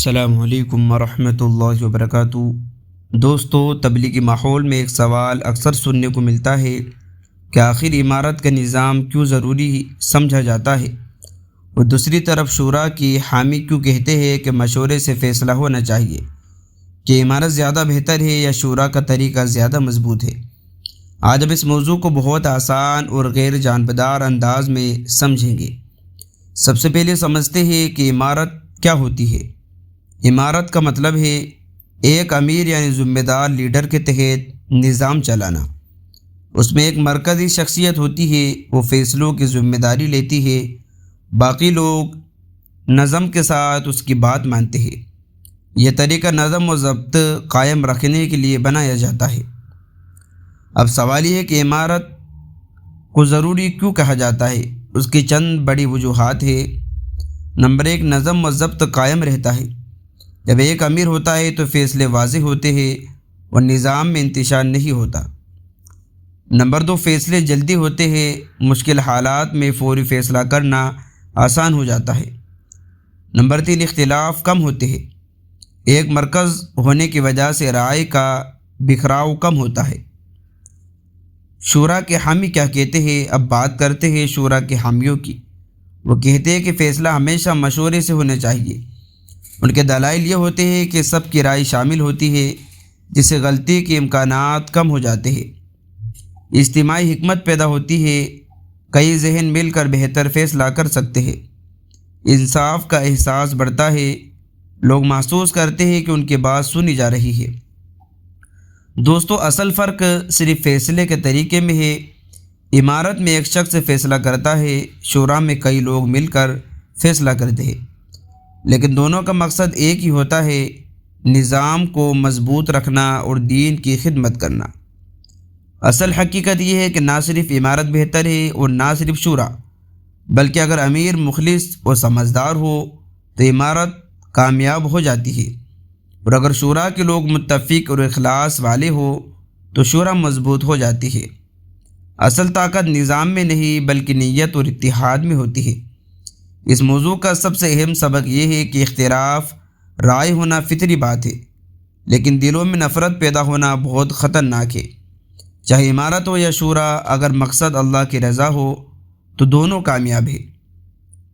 السلام علیکم ورحمۃ اللہ وبرکاتہ۔ دوستو، تبلیغی ماحول میں ایک سوال اکثر سننے کو ملتا ہے کہ آخر عمارت کا نظام کیوں ضروری سمجھا جاتا ہے، اور دوسری طرف شورا کی حامی کیوں کہتے ہیں کہ مشورے سے فیصلہ ہونا چاہیے، کہ عمارت زیادہ بہتر ہے یا شورا کا طریقہ زیادہ مضبوط ہے۔ آج ہم اس موضوع کو بہت آسان اور غیر جانبدار انداز میں سمجھیں گے۔ سب سے پہلے سمجھتے ہیں کہ عمارت کیا ہوتی ہے۔ عمارت کا مطلب ہے ایک امیر یعنی ذمہ دار لیڈر کے تحت نظام چلانا۔ اس میں ایک مرکزی شخصیت ہوتی ہے، وہ فیصلوں کی ذمہ داری لیتی ہے، باقی لوگ نظم کے ساتھ اس کی بات مانتے ہیں۔ یہ طریقہ نظم و ضبط قائم رکھنے کے لیے بنایا جاتا ہے۔ اب سوال یہ ہے کہ عمارت کو ضروری کیوں کہا جاتا ہے۔ اس کی چند بڑی وجوہات ہیں۔ نمبر 1، نظم و ضبط قائم رہتا ہے۔ جب ایک امیر ہوتا ہے تو فیصلے واضح ہوتے ہیں اور نظام میں انتشار نہیں ہوتا۔ نمبر 2، فیصلے جلدی ہوتے ہیں، مشکل حالات میں فوری فیصلہ کرنا آسان ہو جاتا ہے۔ نمبر 3، اختلاف کم ہوتے ہیں، ایک مرکز ہونے کی وجہ سے رائے کا بکھراؤ کم ہوتا ہے۔ شورا کے حامی کیا کہتے ہیں؟ اب بات کرتے ہیں شورا کے حامیوں کی۔ وہ کہتے ہیں کہ فیصلہ ہمیشہ مشورے سے ہونا چاہیے۔ ان کے دلائل یہ ہوتے ہیں کہ سب کی رائے شامل ہوتی ہے، جس سے غلطی کے امکانات کم ہو جاتے ہیں۔ اجتماعی حکمت پیدا ہوتی ہے، کئی ذہن مل کر بہتر فیصلہ کر سکتے ہیں۔ انصاف کا احساس بڑھتا ہے، لوگ محسوس کرتے ہیں کہ ان کی بات سنی جا رہی ہے۔ دوستو، اصل فرق صرف فیصلے کے طریقے میں ہے۔ عمارت میں ایک شخص فیصلہ کرتا ہے، شورا میں کئی لوگ مل کر فیصلہ کرتے ہیں، لیکن دونوں کا مقصد ایک ہی ہوتا ہے، نظام کو مضبوط رکھنا اور دین کی خدمت کرنا۔ اصل حقیقت یہ ہے کہ نہ صرف عمارت بہتر ہے اور نہ صرف شورا، بلکہ اگر امیر مخلص اور سمجھدار ہو تو عمارت کامیاب ہو جاتی ہے، اور اگر شورا کے لوگ متفق اور اخلاص والے ہو تو شورا مضبوط ہو جاتی ہے۔ اصل طاقت نظام میں نہیں بلکہ نیت اور اتحاد میں ہوتی ہے۔ اس موضوع کا سب سے اہم سبق یہ ہے کہ اختلاف رائے ہونا فطری بات ہے، لیکن دلوں میں نفرت پیدا ہونا بہت خطرناک ہے۔ چاہے عمارت ہو یا شورا، اگر مقصد اللہ کی رضا ہو تو دونوں کامیاب ہے۔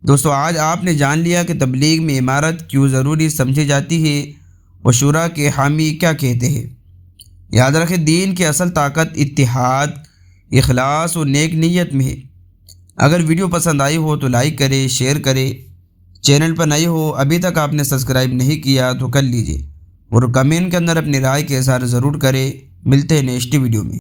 دوستو، آج آپ نے جان لیا کہ تبلیغ میں عمارت کیوں ضروری سمجھی جاتی ہے اور شورا کے حامی کیا کہتے ہیں۔ یاد رکھیں، دین کی اصل طاقت اتحاد، اخلاص اور نیک نیت میں ہے۔ اگر ویڈیو پسند آئی ہو تو لائک کرے، شیئر کرے۔ چینل پر نئے ہو، ابھی تک آپ نے سبسکرائب نہیں کیا تو کر لیجئے، اور کمنٹ کے اندر اپنی رائے کا اظہار ضرور کرے۔ ملتے ہیں نیکسٹ ویڈیو میں۔